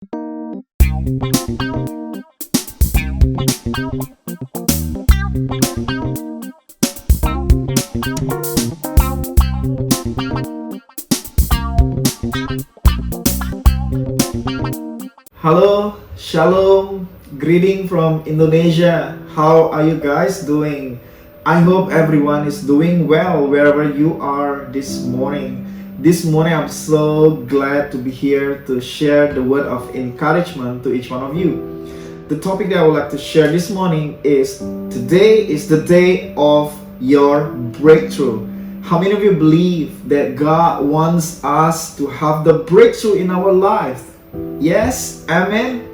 Hello, shalom, greeting from Indonesia. How are you guys doing? I hope everyone is doing well wherever you are this morning. This morning, I'm so glad to be here to share the word of encouragement to each one of you. The topic that I would like to share this morning is today is the day of your breakthrough. How many of you believe that God wants us to have the breakthrough in our life? Yes, amen.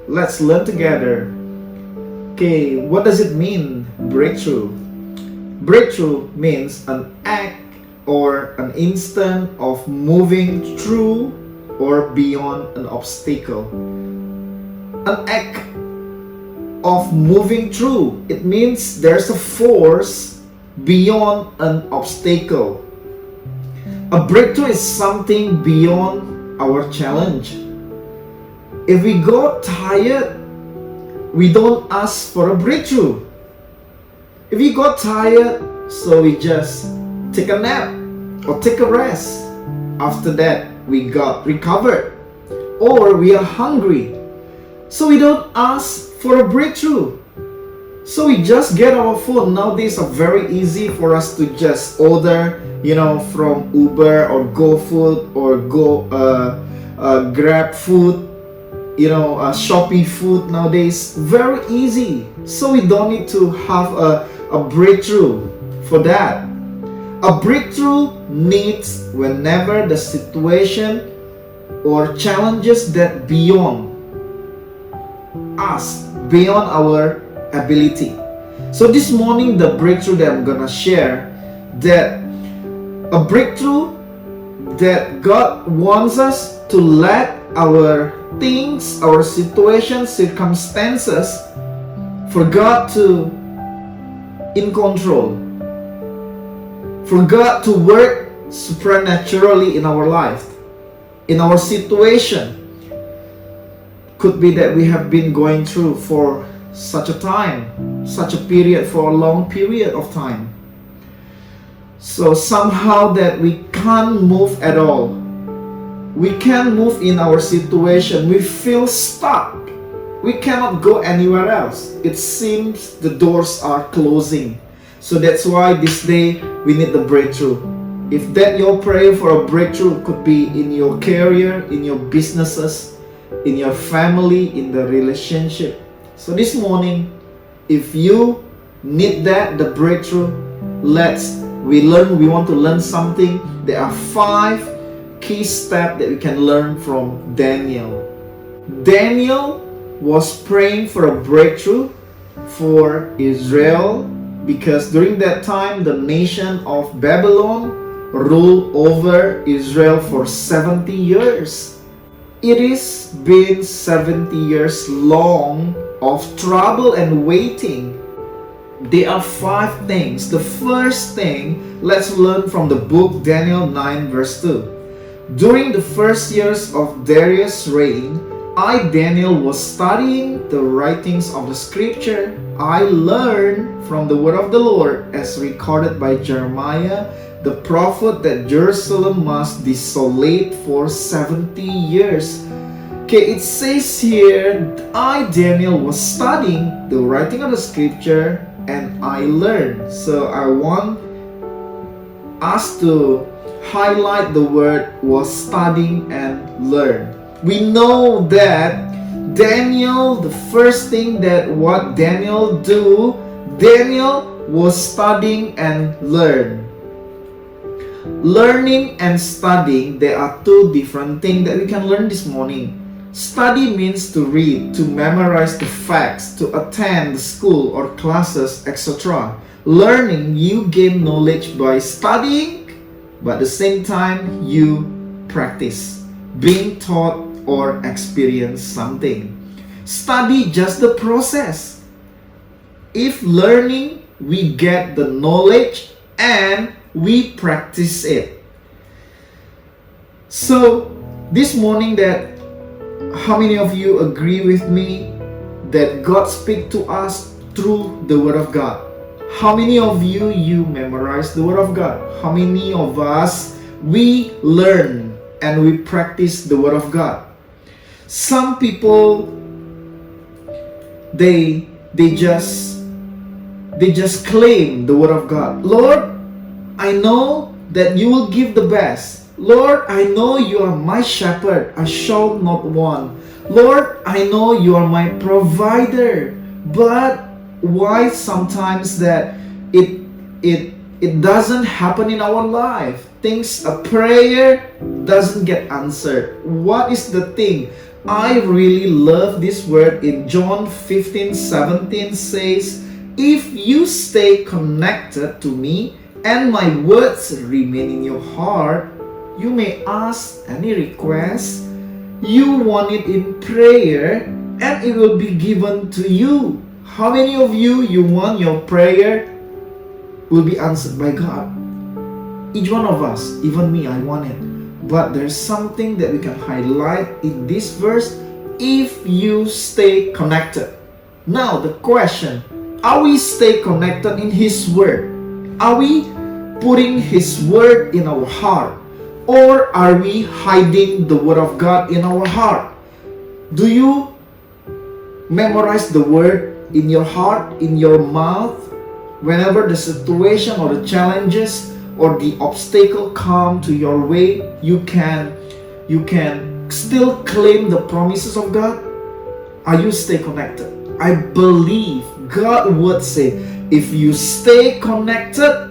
Let's learn together. Okay, what does it mean, breakthrough? Breakthrough means an act or an instant of moving through or beyond an obstacle. An act of moving through. It means there's a force beyond an obstacle. A breakthrough is something beyond our challenge. If we got tired, we don't ask for a breakthrough. If we got tired, so we just take a nap or take a rest. After that, we got recovered. Or we are hungry, so we don't ask for a breakthrough. So we just get our phone. Nowadays are very easy for us to just order, from Uber or GoFood or Grab food, Shopee food nowadays. Very easy. So we don't need to have a breakthrough for that. A breakthrough needs whenever the situation or challenges that beyond us, beyond our ability. So this morning, the breakthrough that I'm gonna share, that a breakthrough that God wants us to let our things, our situations, circumstances, for God to in control, for God to work supernaturally in our life, in our situation. Could be that we have been going through for such a time, such a period, for a long period of time. So somehow that we can't move at all. We can't move in our situation. We feel stuck. We cannot go anywhere else. It seems the doors are closing. So that's why this day we need the breakthrough. If that your prayer for a breakthrough, could be in your career, in your businesses, in your family, in the relationship. So this morning, if you need that, the breakthrough, we want to learn something. There are 5 key steps that we can learn from Daniel. Daniel was praying for a breakthrough for Israel because during that time, the nation of Babylon ruled over Israel for 70 years. It has been 70 years long of trouble and waiting. There are 5 things. The first thing, let's learn from the book Daniel 9 verse 2. During the first years of Darius' reign, I, Daniel, was studying the writings of the scripture. I learned from the word of the Lord as recorded by Jeremiah, the prophet, that Jerusalem must be desolate for 70 years. Okay, it says here, I, Daniel, was studying the writing of the scripture and I learned. So I want us to highlight the word was studying and learn. We know that Daniel, the first thing that what Daniel was studying and learn. Learning and studying, there are 2 different things that we can learn this morning. Study means to read, to memorize the facts, to attend the school or classes, etc. Learning, you gain knowledge by studying, but at the same time, you practice, being taught or experience something. Study just the process. If learning, we get the knowledge and we practice it. So this morning that How many of you agree with me that God speaks to us through the Word of God? How many of you memorize the Word of God? How many of us we learn and we practice the Word of God? Some people they just claim the Word of God. Lord, I know that you will give the best. Lord, I know you are my shepherd, I shall not want. Lord, I know you are my provider. But why sometimes that it doesn't happen in our life? A prayer doesn't get answered. What is the thing? I really love this word in John 15:17 says, if you stay connected to me and my words remain in your heart, you may ask any request you want it in prayer and it will be given to you. How many of you want your prayer will be answered by God? Each one of us, even me, I want it. But there's something that we can highlight in this verse, if you stay connected. Now the question, are we stay connected in His Word? Are we putting His Word in our heart? Or are we hiding the Word of God in our heart? Do you memorize the Word in your heart, in your mouth? Whenever the situation or the challenges or the obstacle come to your way, you can still claim the promises of God? Are you stay connected? I believe God would say, if you stay connected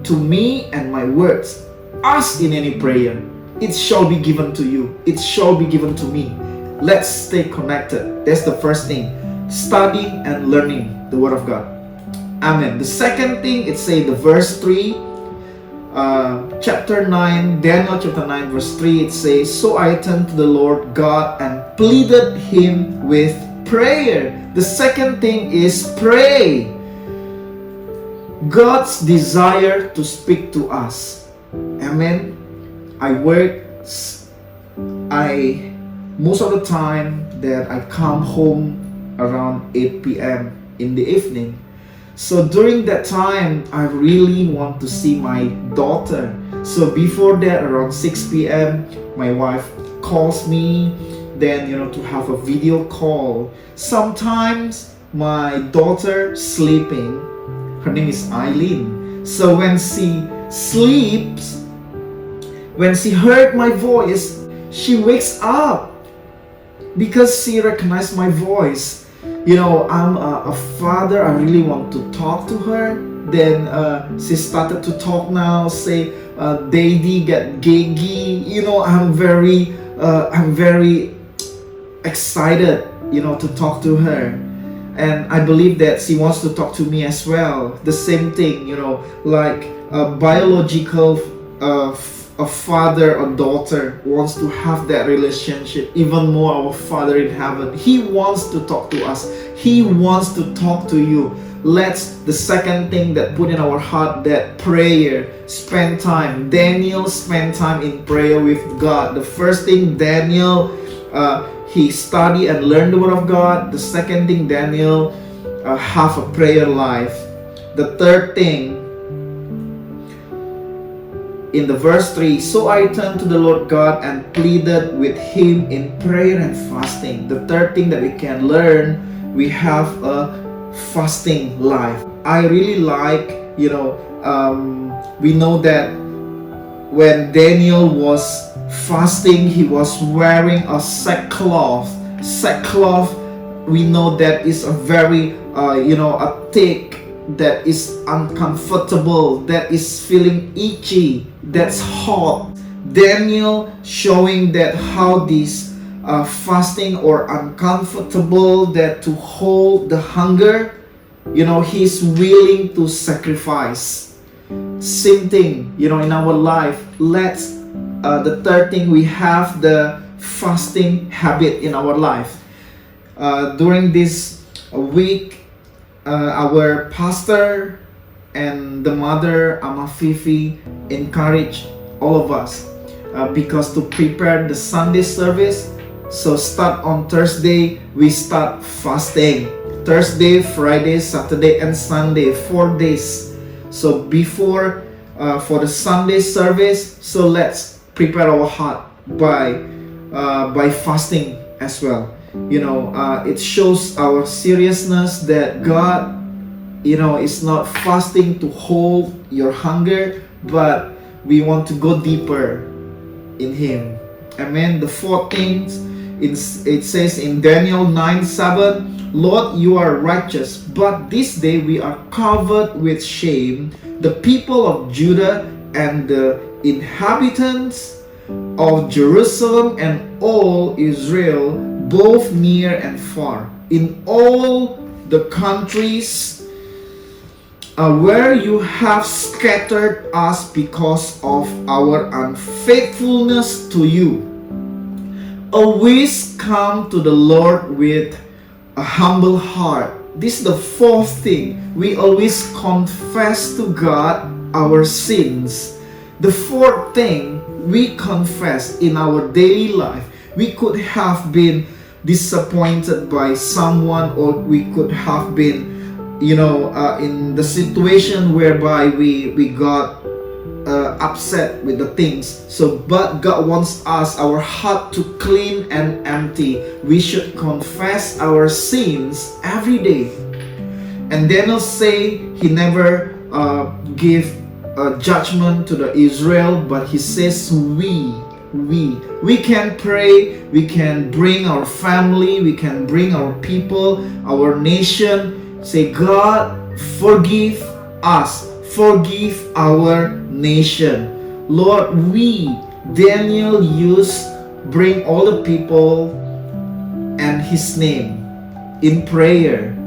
to me and my words, ask in any prayer, it shall be given to you. It shall be given to me. Let's stay connected. That's the first thing. Studying and learning the Word of God. Amen. The second thing, it says the verse 3, chapter 9, Daniel chapter 9 verse 3, it says, so I turned to the Lord God and pleaded Him with prayer. The second thing is pray. God's desire to speak to us. Amen. Most of the time that I come home around 8 p.m. in the evening. So during that time, I really want to see my daughter. So before that, around 6 p.m., my wife calls me, then to have a video call. Sometimes my daughter sleeping, her name is Eileen. So when she sleeps, when she heard my voice, she wakes up because she recognized my voice. I'm a father, I really want to talk to her. Then she started to talk now, say, Daddy get gaggy. I'm very excited, to talk to her. And I believe that she wants to talk to me as well. The same thing, like a biological a father or daughter wants to have that relationship. Even more, our Father in heaven, He wants to talk to us. He wants to talk to you. Let's, the second thing that put in our heart, that prayer, spend time. Daniel spent time in prayer with God. The first thing, Daniel, he studied and learned the Word of God. The second thing, Daniel have a prayer life. The third thing, in the verse 3, so I turned to the Lord God and pleaded with Him in prayer and fasting. The third thing that we can learn, we have a fasting life. I really like, we know that when Daniel was fasting, he was wearing a sackcloth. Sackcloth, we know that is a very, a thick, that is uncomfortable, that is feeling itchy, that's hot. Daniel showing that how this fasting or uncomfortable, that to hold the hunger, he's willing to sacrifice. Same thing, in our life. Let's the third thing, we have the fasting habit in our life. During this week, our pastor and the mother, Ama Fifi, encourage all of us because to prepare the Sunday service, So start on Thursday, we start fasting. Thursday, Friday, Saturday, and Sunday, 4 days. So before for the Sunday service, so let's prepare our heart by fasting as well. It shows our seriousness that God, is not fasting to hold your hunger, but we want to go deeper in Him. Amen. The fourth thing, it says in Daniel 9:7, Lord, you are righteous, but this day we are covered with shame, the people of Judah and the inhabitants of Jerusalem and all Israel, both near and far, in all the countries where you have scattered us because of our unfaithfulness to you. Always come to the Lord with a humble heart. This is the fourth thing. We always confess to God our sins. The fourth thing, we confess in our daily life. We could have been disappointed by someone, or we could have been in the situation whereby we got upset with the things. But God wants our heart to clean and empty. We should confess our sins every day. And Daniel say he never give judgment to the Israel, but he says we can pray, we can bring our family, we can bring our people, our nation. Say, God, forgive us, forgive our nation. Lord, Daniel bring all the people and his name in prayer.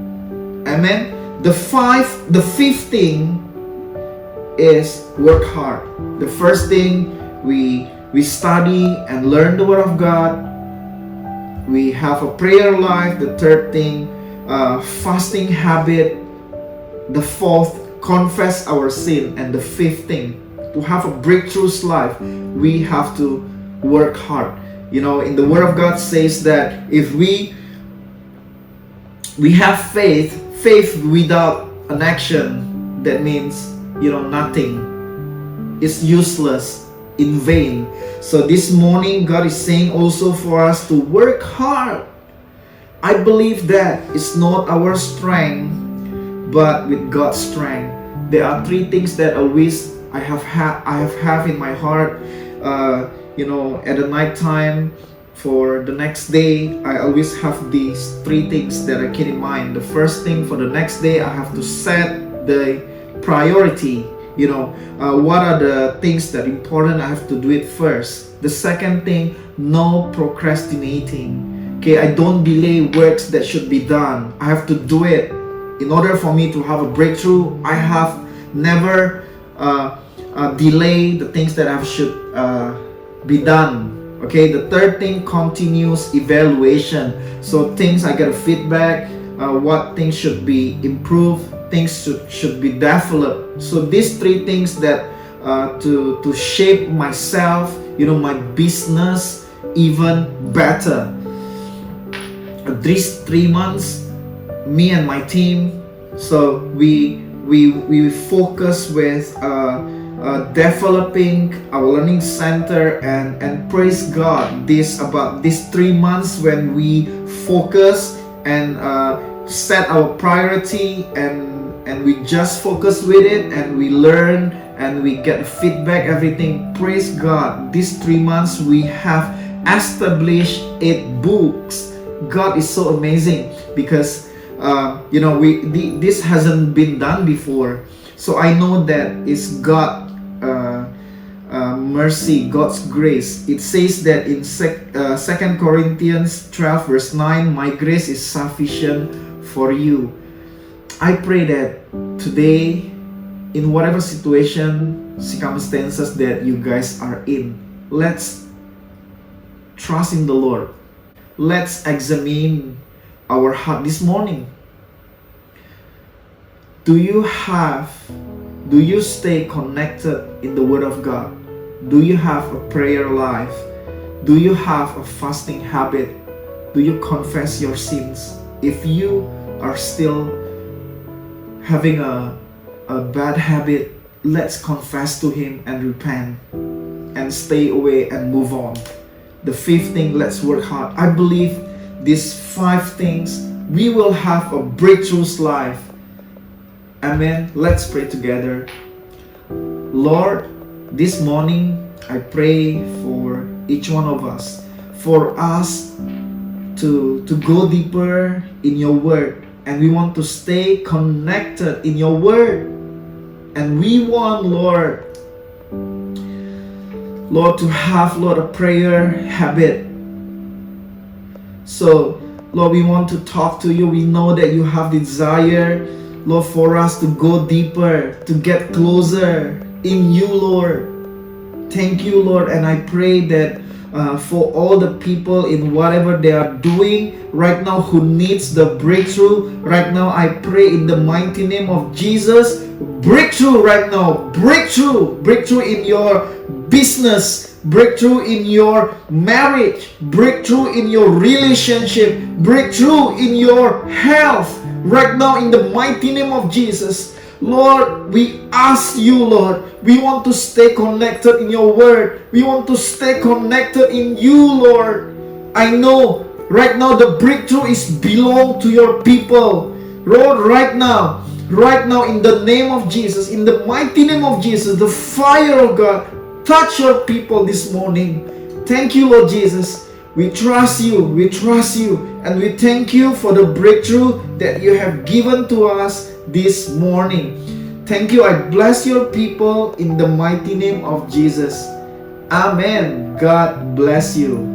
Amen. The fifth thing is work hard. The first thing, we study and learn the Word of God. We have a prayer life. The third thing, fasting habit. The fourth, confess our sin. And the fifth thing, to have a breakthrough life, we have to work hard. In the Word of God says that if we have faith without an action, that means nothing. It's useless, in vain. So this morning, God is saying also for us to work hard. I believe that it's not our strength, but with God's strength. There are three things that I have in my heart. At the night time, for the next day, I always have these three things that I keep in mind. The first thing, for the next day, I have to set the priority. What are the things that are important? I have to do it first. The second thing, no procrastinating. Okay, I don't delay works that should be done. I have to do it. In order for me to have a breakthrough, I have never delay the things that should be done. Okay, the third thing, continuous evaluation. So things I get a feedback, what things should be improved, things should be developed. So these three things that to shape myself, my business even better. These 3 months, me and my team, so we focus with developing our learning center, and praise God, about these 3 months when we focus and set our priority, and we just focus with it, and we learn and we get feedback, everything. Praise God, these 3 months we have established 8 books. God is so amazing, because this hasn't been done before. So I know that it's God mercy, God's grace. It says that in 2 Corinthians 12 verse 9, my grace is sufficient for you. I pray that today, in whatever circumstances that you guys are in, let's trust in the Lord. Let's examine our heart this morning. Do you stay connected in the Word of God? Do you have a prayer life? Do you have a fasting habit? Do you confess your sins? If you are still having a bad habit, let's confess to Him and repent and stay away and move on. The fifth thing, let's work hard. I believe these 5 things, we will have a breakthrough's life. Amen. Let's pray together. Lord, this morning I pray for each one of us, for us to go deeper in your word, and we want to stay connected in your word, and we want, Lord, to have, Lord, a prayer habit. So, Lord, we want to talk to you. We know that you have desire, Lord, for us to go deeper, to get closer in you, Lord. Thank you, Lord, and I pray that for all the people in whatever they are doing right now who needs the breakthrough, right now I pray in the mighty name of Jesus, breakthrough right now, breakthrough in your business, breakthrough in your marriage, breakthrough in your relationship, breakthrough in your health right now in the mighty name of Jesus. Lord, we ask you, Lord, we want to stay connected in your word. We want to stay connected in you, Lord. I know right now the breakthrough is belong to your people. Lord, right now in the name of Jesus, in the mighty name of Jesus, the fire of God, touch your people this morning. Thank you, Lord Jesus. We trust you, and we thank you for the breakthrough that you have given to us this morning. Thank you. I bless your people in the mighty name of Jesus. Amen. God bless you.